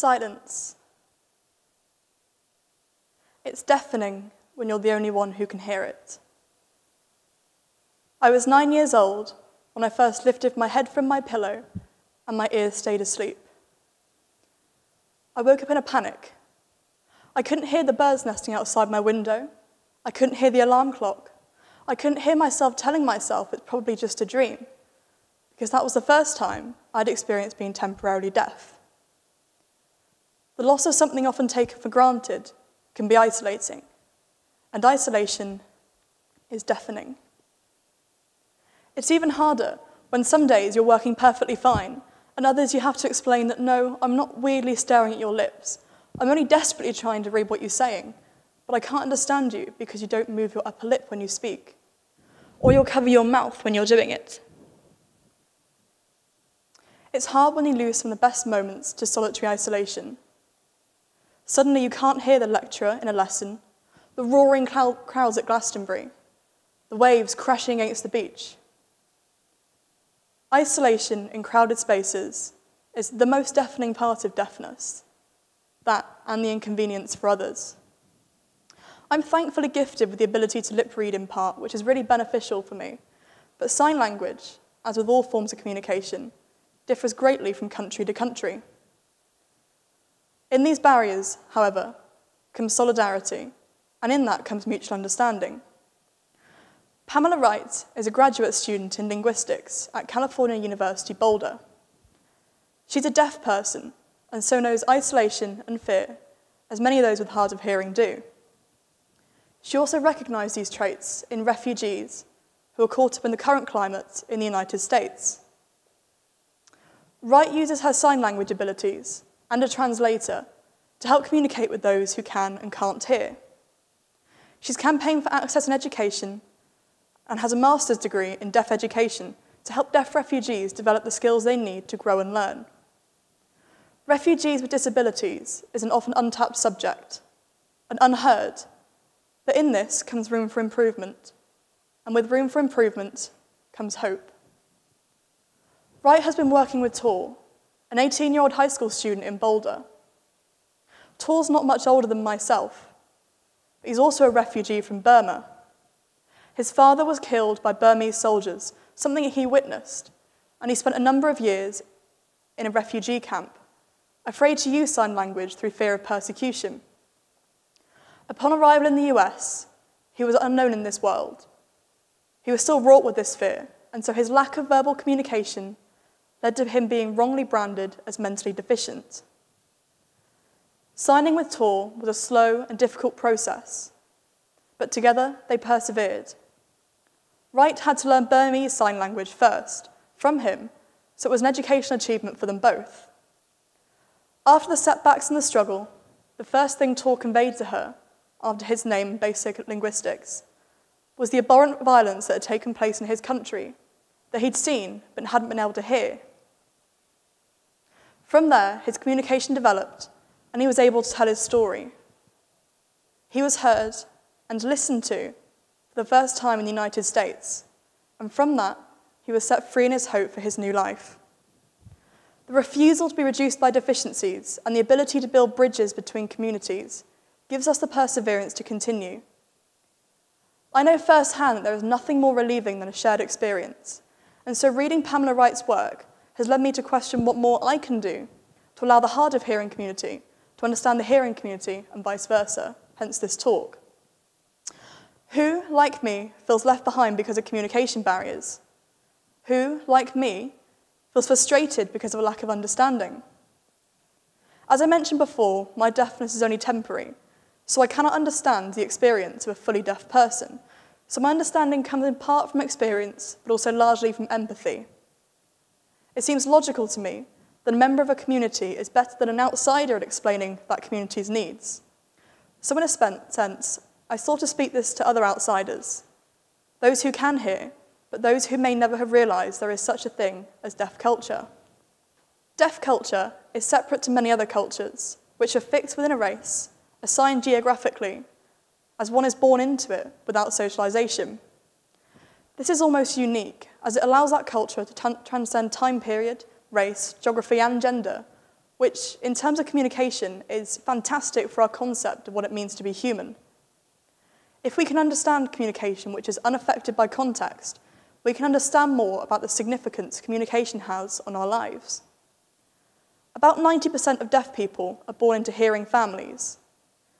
Silence. It's deafening when you're the only one who can hear it. I was 9 years old when I first lifted my head from my pillow and my ears stayed asleep. I woke up in a panic. I couldn't hear the birds nesting outside my window. I couldn't hear the alarm clock. I couldn't hear myself telling myself it's probably just a dream, because that was the first time I'd experienced being temporarily deaf. The loss of something often taken for granted can be isolating, and isolation is deafening. It's even harder when some days you're working perfectly fine, and others you have to explain that, no, I'm not weirdly staring at your lips. I'm only desperately trying to read what you're saying, but I can't understand you because you don't move your upper lip when you speak, or you'll cover your mouth when you're doing it. It's hard when you lose some of the best moments to solitary isolation. Suddenly you can't hear the lecturer in a lesson, the roaring crowds at Glastonbury, the waves crashing against the beach. Isolation in crowded spaces is the most deafening part of deafness, that and the inconvenience for others. I'm thankfully gifted with the ability to lip read in part, which is really beneficial for me, but sign language, as with all forms of communication, differs greatly from country to country. In these barriers, however, comes solidarity, and in that comes mutual understanding. Pamela Wright is a graduate student in linguistics at California University, Boulder. She's a deaf person, and so knows isolation and fear, as many of those with hard of hearing do. She also recognized these traits in refugees who are caught up in the current climate in the United States. Wright uses her sign language abilities and a translator to help communicate with those who can and can't hear. She's campaigned for access and education and has a master's degree in deaf education to help deaf refugees develop the skills they need to grow and learn. Refugees with disabilities is an often untapped subject, an unheard, but in this comes room for improvement, and with room for improvement comes hope. Wright has been working with Tor, an 18-year-old high school student in Boulder. Tor's not much older than myself, but he's also a refugee from Burma. His father was killed by Burmese soldiers, something he witnessed, and he spent a number of years in a refugee camp, afraid to use sign language through fear of persecution. Upon arrival in the US, he was unknown in this world. He was still wrought with this fear, and so his lack of verbal communication led to him being wrongly branded as mentally deficient. Signing with Tor was a slow and difficult process, but together they persevered. Wright had to learn Burmese sign language first, from him, so it was an educational achievement for them both. After the setbacks and the struggle, the first thing Tor conveyed to her, after his name in basic linguistics, was the abhorrent violence that had taken place in his country, that he'd seen but hadn't been able to hear. From there, his communication developed, and he was able to tell his story. He was heard and listened to for the first time in the United States, and from that, he was set free in his hope for his new life. The refusal to be reduced by deficiencies and the ability to build bridges between communities gives us the perseverance to continue. I know firsthand that there is nothing more relieving than a shared experience, and so reading Pamela Wright's work has led me to question what more I can do to allow the hard of hearing community to understand the hearing community and vice versa, hence this talk. Who, like me, feels left behind because of communication barriers? Who, like me, feels frustrated because of a lack of understanding? As I mentioned before, my deafness is only temporary, so I cannot understand the experience of a fully deaf person, so my understanding comes in part from experience, but also largely from empathy. It seems logical to me that a member of a community is better than an outsider at explaining that community's needs. So in a sense, I sought to speak this to other outsiders, those who can hear, but those who may never have realized there is such a thing as deaf culture. Deaf culture is separate to many other cultures, which are fixed within a race, assigned geographically, as one is born into it without socialization. This is almost unique, as it allows that culture to transcend time period, race, geography, and gender, which, in terms of communication, is fantastic for our concept of what it means to be human. If we can understand communication which is unaffected by context, we can understand more about the significance communication has on our lives. About 90% of deaf people are born into hearing families,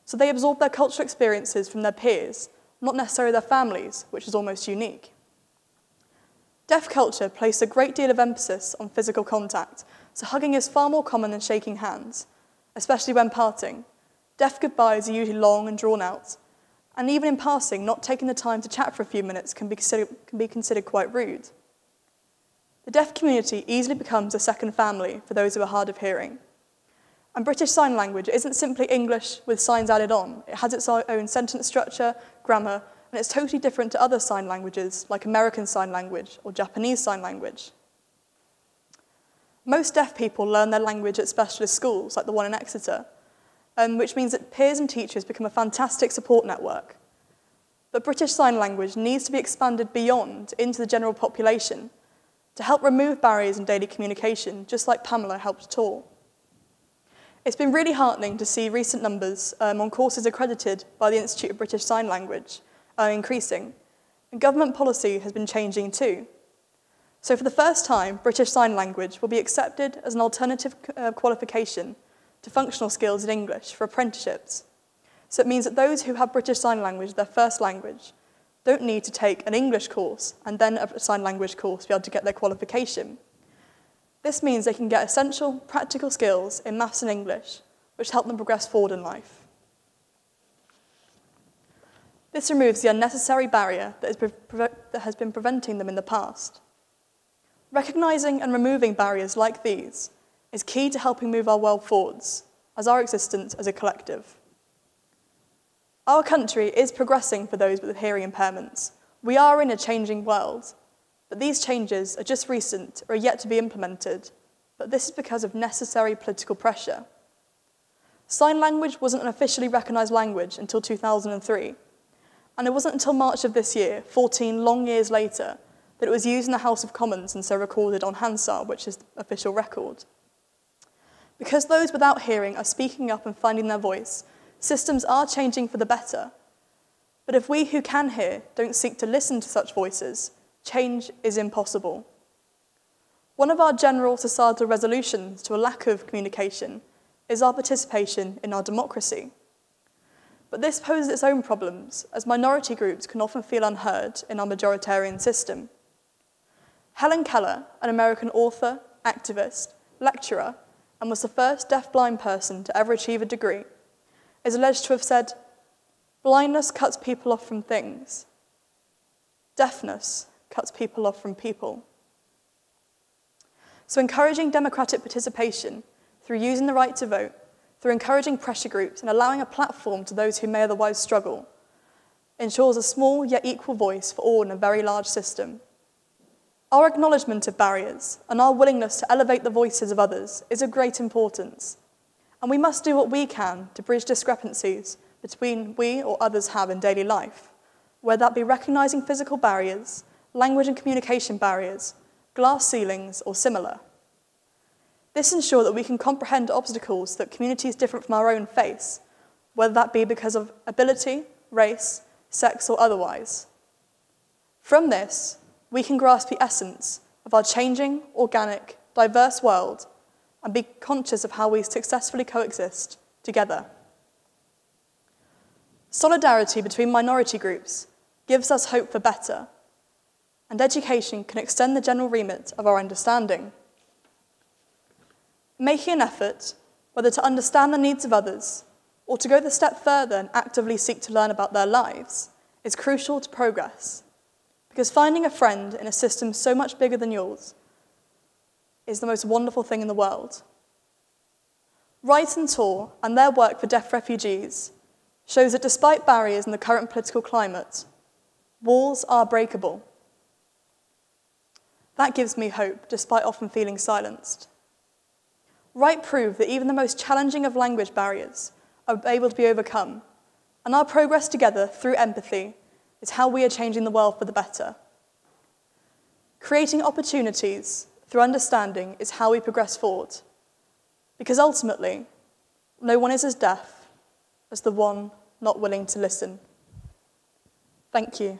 so they absorb their cultural experiences from their peers, not necessarily their families, which is almost unique. Deaf culture places a great deal of emphasis on physical contact, so hugging is far more common than shaking hands, especially when parting. Deaf goodbyes are usually long and drawn out, and even in passing, not taking the time to chat for a few minutes can be considered quite rude. The deaf community easily becomes a second family for those who are hard of hearing. And British Sign Language isn't simply English with signs added on. It has its own sentence structure, grammar, and it's totally different to other sign languages like American Sign Language or Japanese Sign Language. Most deaf people learn their language at specialist schools like the one in Exeter, which means that peers and teachers become a fantastic support network. But British Sign Language needs to be expanded beyond into the general population to help remove barriers in daily communication, just like Pamela helped taught. It's been really heartening to see recent numbers on courses accredited by the Institute of British Sign Language increasing, and government policy has been changing too. So for the first time, British Sign Language will be accepted as an alternative qualification to functional skills in English for apprenticeships. So it means that those who have British Sign Language, their first language, don't need to take an English course and then a sign language course to be able to get their qualification. This means they can get essential practical skills in maths and English, which help them progress forward in life. This removes the unnecessary barrier that has been preventing them in the past. Recognising and removing barriers like these is key to helping move our world forwards as our existence as a collective. Our country is progressing for those with hearing impairments. We are in a changing world, but these changes are just recent or are yet to be implemented, but this is because of necessary political pressure. Sign language wasn't an officially recognised language until 2003, and it wasn't until March of this year, 14 long years later, that it was used in the House of Commons and so recorded on Hansard, which is the official record. Because those without hearing are speaking up and finding their voice, systems are changing for the better. But if we who can hear don't seek to listen to such voices, change is impossible. One of our general societal resolutions to a lack of communication is our participation in our democracy. But this poses its own problems, as minority groups can often feel unheard in our majoritarian system. Helen Keller, an American author, activist, lecturer, and was the first deaf-blind person to ever achieve a degree, is alleged to have said, "Blindness cuts people off from things. Deafness cuts people off from people." So encouraging democratic participation through using the right to vote, through encouraging pressure groups and allowing a platform to those who may otherwise struggle, ensures a small yet equal voice for all in a very large system. Our acknowledgement of barriers and our willingness to elevate the voices of others is of great importance, and we must do what we can to bridge discrepancies between we or others have in daily life, whether that be recognising physical barriers, language and communication barriers, glass ceilings, or similar. This ensures that we can comprehend obstacles that communities different from our own face, whether that be because of ability, race, sex, or otherwise. From this, we can grasp the essence of our changing, organic, diverse world and be conscious of how we successfully coexist together. Solidarity between minority groups gives us hope for better, and education can extend the general remit of our understanding. Making an effort, whether to understand the needs of others or to go the step further and actively seek to learn about their lives, is crucial to progress, because finding a friend in a system so much bigger than yours is the most wonderful thing in the world. Wright and Tor and their work for deaf refugees shows that despite barriers in the current political climate, walls are breakable. That gives me hope, despite often feeling silenced. Wright proved that even the most challenging of language barriers are able to be overcome, and our progress together through empathy is how we are changing the world for the better. Creating opportunities through understanding is how we progress forward. Because ultimately, no one is as deaf as the one not willing to listen. Thank you.